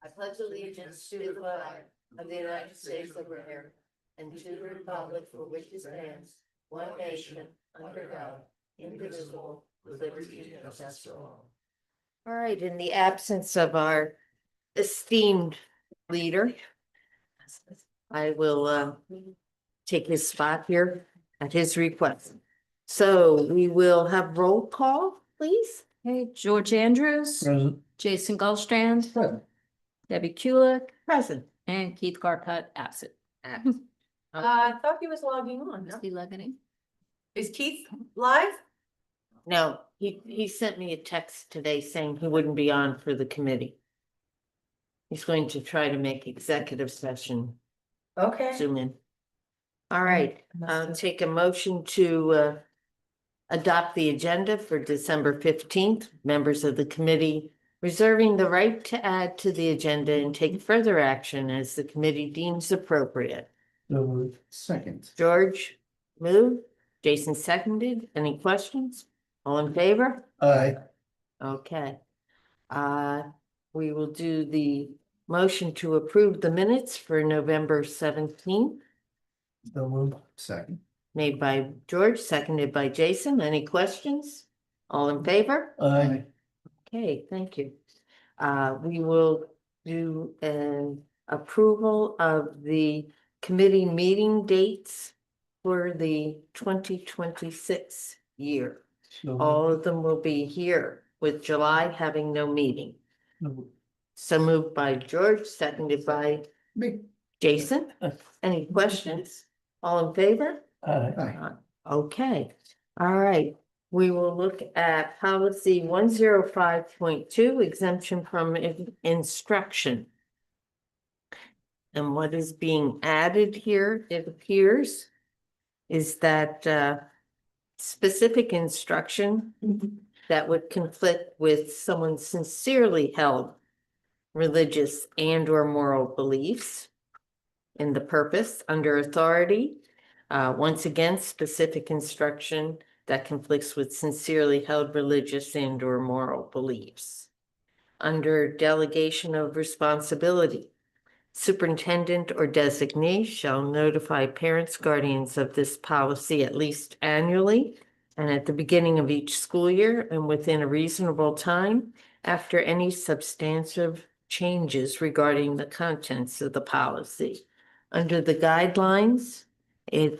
I pledge allegiance to the flag of the United States of America and to the republic for which it stands, one nation, under God, indivisible, with liberty and justice for all. All right, in the absence of our esteemed leader, I will take his spot here at his request. So we will have roll call, please. Okay, George Andrews, Present. Jason Gulstrand, Present. Debbie Kulik, Present. and Keith Carcutt absent. I thought he was logging on. Is he logging? Is Keith live? No, he sent me a text today saying he wouldn't be on for the committee. He's going to try to make executive session Okay. Zoom in. All right, I'll take a motion to adopt the agenda for December 15th. Members of the committee reserving the right to add to the agenda and take further action as the committee deems appropriate. So moved. Second. George moved, Jason seconded. Any questions? All in favor? Aye. Okay. We will do the motion to approve the minutes for November 17th, So moved. Second. made by George, seconded by Jason. Any questions? All in favor? Aye. Okay, thank you. We will do an approval of the committee meeting dates for the 2026 year. So All of them will be here, with July having no meeting. moved. So moved by George, seconded by Me. Jason. Any questions? All in favor? Aye. Okay, all right. We will look at policy 105.2, exemption from instruction. And what is being added here, it appears, is that specific instruction that would conflict with someone's sincerely held religious and or moral beliefs in the purpose under authority. Once again, specific instruction that conflicts with sincerely held religious and or moral beliefs. Under delegation of responsibility, superintendent or designee shall notify parents, guardians of this policy at least annually and at the beginning of each school year and within a reasonable time after any substantive changes regarding the contents of the policy. Under the guidelines, it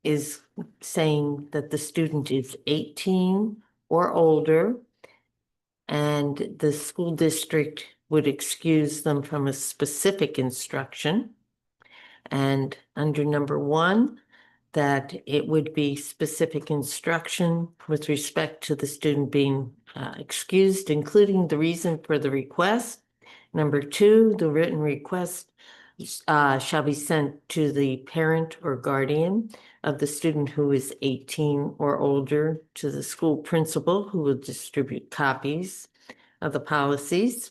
is saying that the student is 18 or older and the school district would excuse them from a specific instruction. And under number 1, that it would be specific instruction with respect to the student being excused, including the reason for the request. Number 2, the written request shall be sent to the parent or guardian of the student who is 18 or older to the school principal, who will distribute copies of the policies.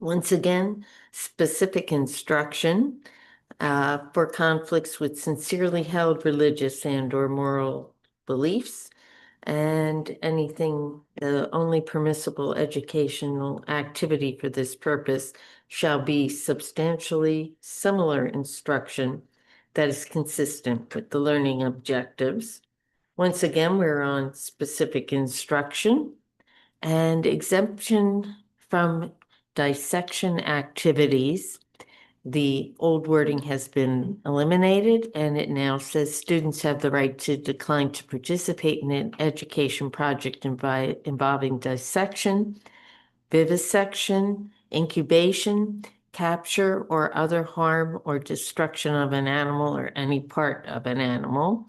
Once again, specific instruction for conflicts with sincerely held religious and or moral beliefs, and anything, the only permissible educational activity for this purpose shall be substantially similar instruction that is consistent with the learning objectives. Once again, we're on specific instruction and exemption from dissection activities. The old wording has been eliminated and it now says students have the right to decline to participate in an education project involving dissection, vivisection, incubation, capture, or other harm or destruction of an animal or any part of an animal.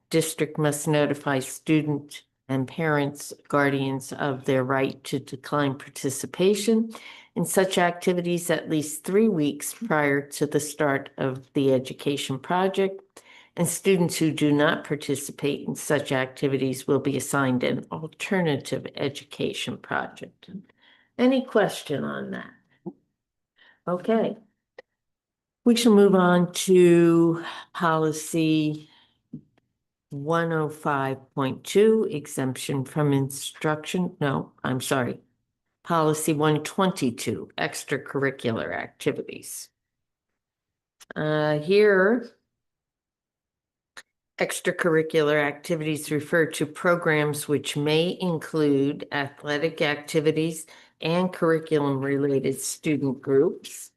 District must notify student and parents, guardians of their right to decline participation in such activities at least 3 weeks prior to the start of the education project, and students who do not participate in such activities will be assigned an alternative education project. Any question on that? Okay. We shall move on to policy 105.2, exemption from instruction. No, I'm sorry. Policy 122, extracurricular activities. Here, extracurricular activities refer to programs which may include athletic activities and curriculum-related student groups.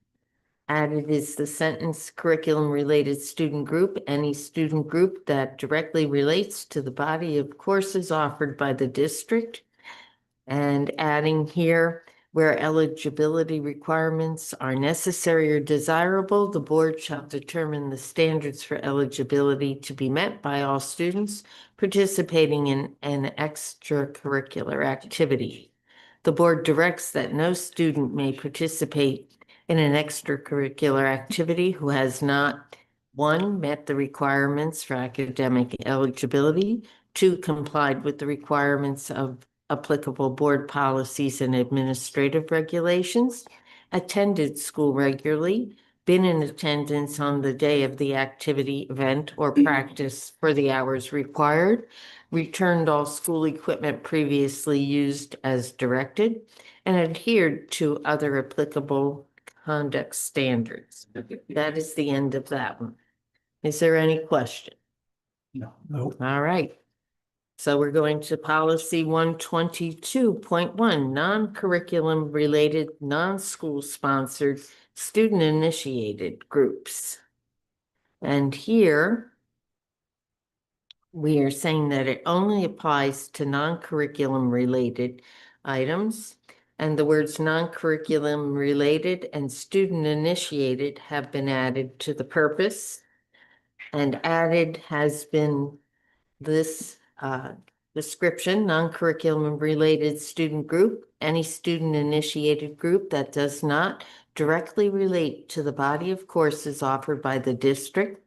Added is the sentence curriculum-related student group, any student group that directly relates to the body of courses offered by the district. And adding here, where eligibility requirements are necessary or desirable, the board shall determine the standards for eligibility to be met by all students participating in an extracurricular activity. The board directs that no student may participate in an extracurricular activity who has not, 1, met the requirements for academic eligibility, 2, complied with the requirements of applicable board policies and administrative regulations, attended school regularly, been in attendance on the day of the activity, event, or practice for the hours required, returned all school equipment previously used as directed, and adhered to other applicable conduct standards. That is the end of that one. Is there any question? No. Nope. All right. So we're going to policy 122.1, non-curriculum related, non-school sponsored, student initiated groups. And here we are saying that it only applies to non-curriculum related items. And the words non-curriculum related and student initiated have been added to the purpose. And added has been this description, non-curriculum related student group, any student initiated group that does not directly relate to the body of courses offered by the district.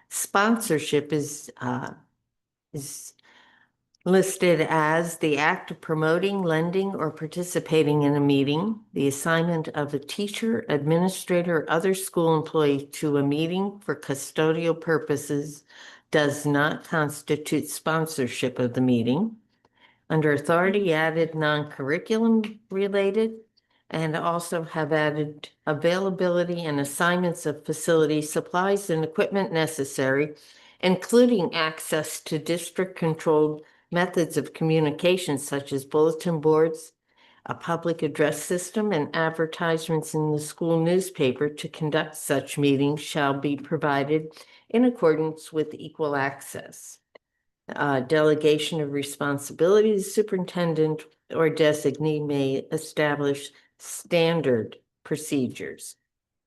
Sponsorship is listed as the act of promoting, lending, or participating in a meeting, the assignment of a teacher, administrator, or other school employee to a meeting for custodial purposes does not constitute sponsorship of the meeting. Under authority, added non-curriculum related, and also have added availability and assignments of facility supplies and equipment necessary, including access to district-controlled methods of communication such as bulletin boards, a public address system, and advertisements in the school newspaper to conduct such meetings shall be provided in accordance with equal access. Delegation of responsibilities, superintendent or designee may establish standard procedures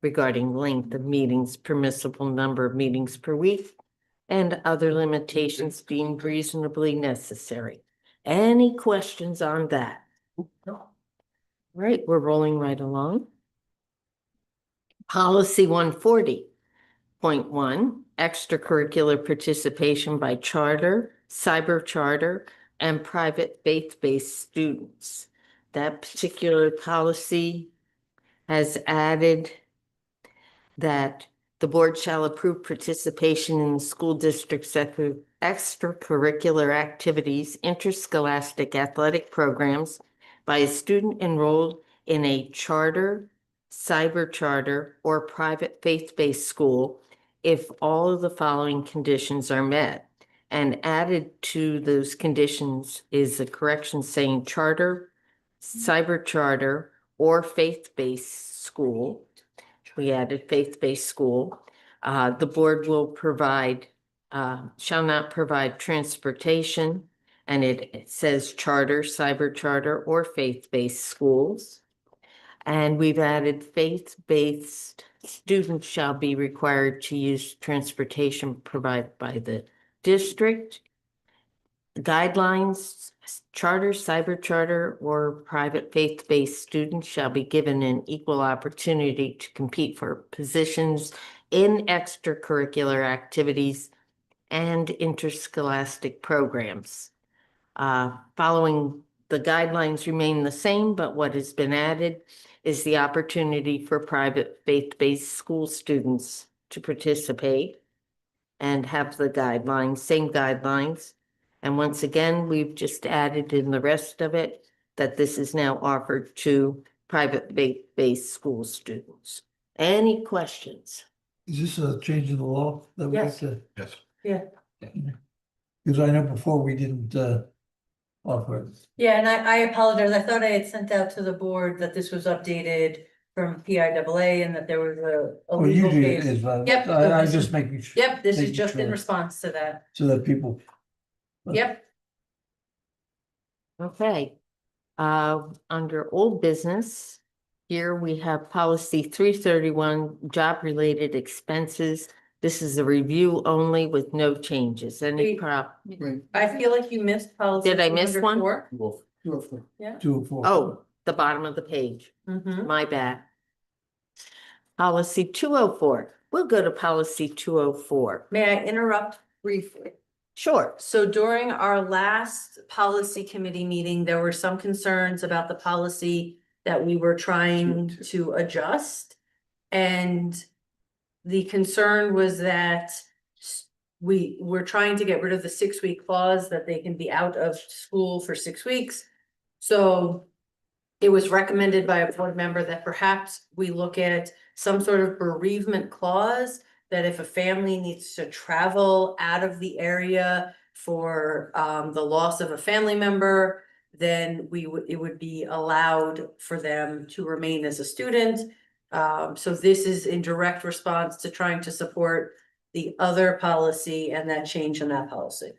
regarding length of meetings, permissible number of meetings per week, and other limitations deemed reasonably necessary. Any questions on that? Right, we're rolling right along. Policy 140.1, extracurricular participation by charter, cyber charter, and private faith-based students. That particular policy has added that the board shall approve participation in the school district's extracurricular activities, interscholastic athletic programs by a student enrolled in a charter, cyber charter, or private faith-based school if all of the following conditions are met. And added to those conditions is a correction saying charter, cyber charter, or faith-based school. We added faith-based school. The board will provide, shall not provide transportation, and it says charter, cyber charter, or faith-based schools. And we've added faith-based students shall be required to use transportation provided by the district. Guidelines, charter, cyber charter, or private faith-based students shall be given an equal opportunity to compete for positions in extracurricular activities and interscholastic programs. Following the guidelines remain the same, but what has been added is the opportunity for private faith-based school students to participate and have the guidelines, same guidelines. And once again, we've just added in the rest of it that this is now offered to private based school students. Any questions? Is this a change in the law that we have Yes. to? Yes. Yeah. Because I know before we didn't offer it. Yeah, and I apologize. I thought I had sent out to the board that this was updated from PIAA and that there was a Well, legal usually it case. is, Yep, so I'm this just is- making sure. Yep, this is making just in sure response to that. So that people. Yep, Okay. Under old business, here we have policy 331, job-related expenses. This is a review only with no changes. Any Wait. prop? Wait, I feel like you missed policy. Did I miss one? 204. Wolf, you have four. Yeah. 204. Oh, the bottom of the page. Mhm. My bad. Policy 204. We'll go to policy 204. May I interrupt briefly? Sure. So during our last policy committee meeting, there were some concerns about the policy that we were trying to adjust. And the concern was that we were trying to get rid of the 6-week clause that they can be out of school for 6 weeks. So it was recommended by a board member that perhaps we look at some sort of bereavement clause, that if a family needs to travel out of the area for the loss of a family member, then it would be allowed for them to remain as a student. So this is in direct response to trying to support the other policy and that change in that policy.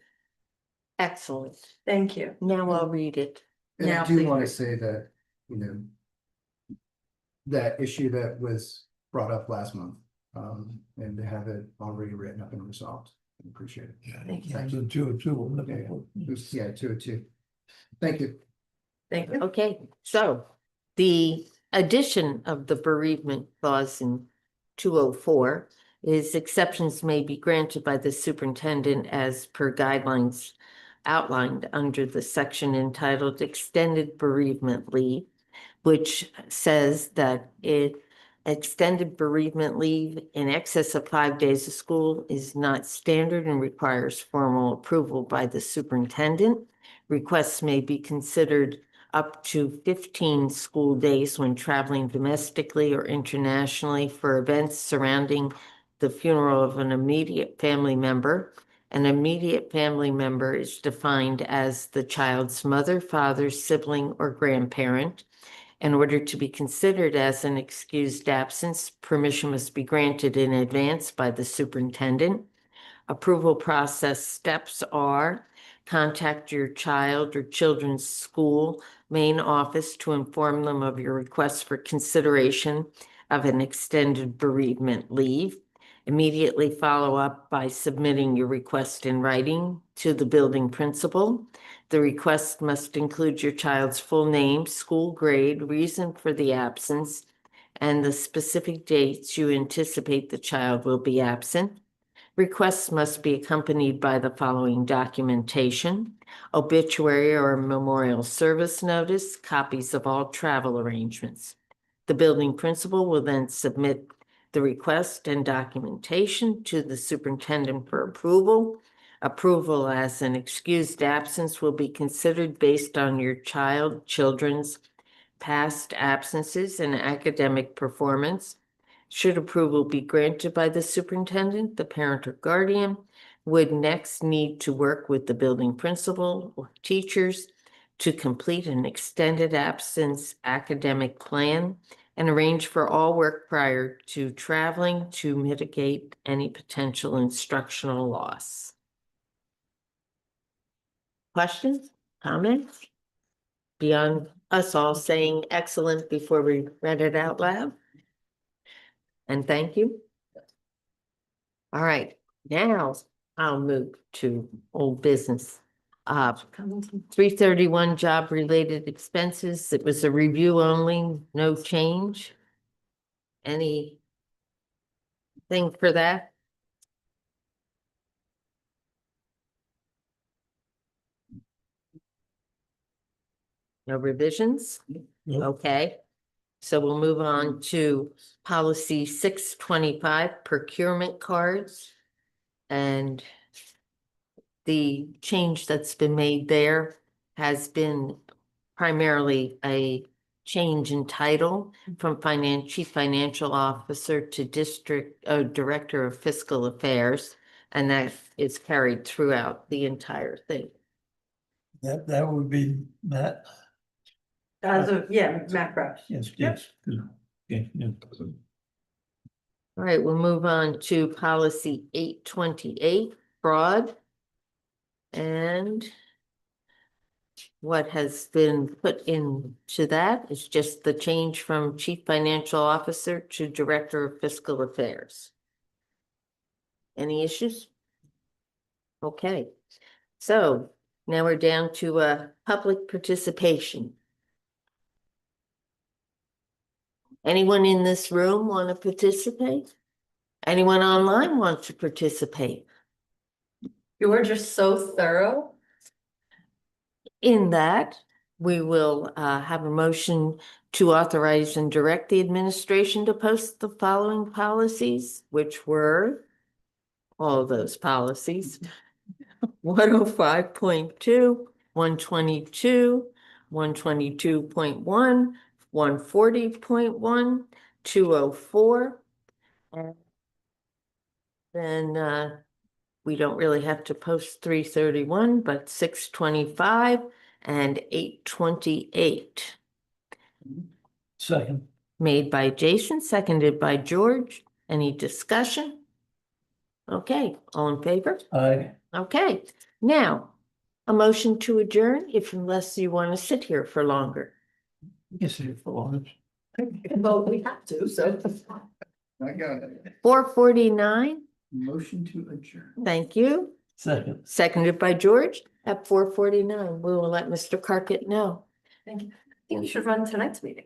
Excellent. Thank you. Now I'll read it. And I Now, do please. want to say that, that issue that was brought up last month, and to have it already written up and resolved. I appreciate it. Yeah, Thank you. it's a 202. I'm looking Yeah, for. It was- yeah, 202. Thank you. Thank you. Okay, so the addition of the bereavement clause in 204 is exceptions may be granted by the superintendent as per guidelines outlined under the section entitled Extended Bereavement Leave, which says that extended bereavement leave in excess of 5 days of school is not standard and requires formal approval by the superintendent. Requests may be considered up to 15 school days when traveling domestically or internationally for events surrounding the funeral of an immediate family member. An immediate family member is defined as the child's mother, father, sibling, or grandparent. In order to be considered as an excused absence, permission must be granted in advance by the superintendent. Approval process steps are: contact your child or children's school main office to inform them of your request for consideration of an extended bereavement leave. Immediately follow up by submitting your request in writing to the building principal. The request must include your child's full name, school grade, reason for the absence, and the specific dates you anticipate the child will be absent. Requests must be accompanied by the following documentation: obituary or memorial service notice, copies of all travel arrangements. The building principal will then submit the request and documentation to the superintendent for approval. Approval as an excused absence will be considered based on your children's past absences and academic performance. Should approval be granted by the superintendent, the parent or guardian would next need to work with the building principal or teachers to complete an extended absence academic plan and arrange for all work prior to traveling to mitigate any potential instructional loss. Questions, comments? Beyond us all saying excellent before we read it out loud? And thank you. All right, now I'll move to old business. 331 job-related expenses. It was a review only, no change. Anything for that? No revisions? Nope. Okay. So we'll move on to policy 625, procurement cards. And the change that's been made there has been primarily a change in title from chief financial officer to director of fiscal affairs. And that is carried throughout the entire thing. That would be Matt. As of, yeah, Matt Crouch. Yes, yes. Good. Okay, yeah. All right, we'll move on to policy 828, fraud. And what has been put into that is just the change from chief financial officer to director of fiscal affairs. Any issues? Okay, so now we're down to public participation. Anyone in this room want to participate? Anyone online want to participate? You were just so thorough. In that, we will have a motion to authorize and direct the administration to post the following policies, which were all those policies. 105.2, 122, 122.1, 140.1, 204. And then we don't really have to post 331, but 625 and 828. Second. Made by Jason, seconded by George. Any discussion? Okay, all in favor? Aye. Okay, now, a motion to adjourn, if unless you want to sit here for longer. Yes, it belongs. Well, we have to, so. I got it. 4:49, Motion to adjourn. thank you. Second. Seconded by George at 4:49. We will let Mr. Carkett know. Thank you. I think we should run tonight's meeting.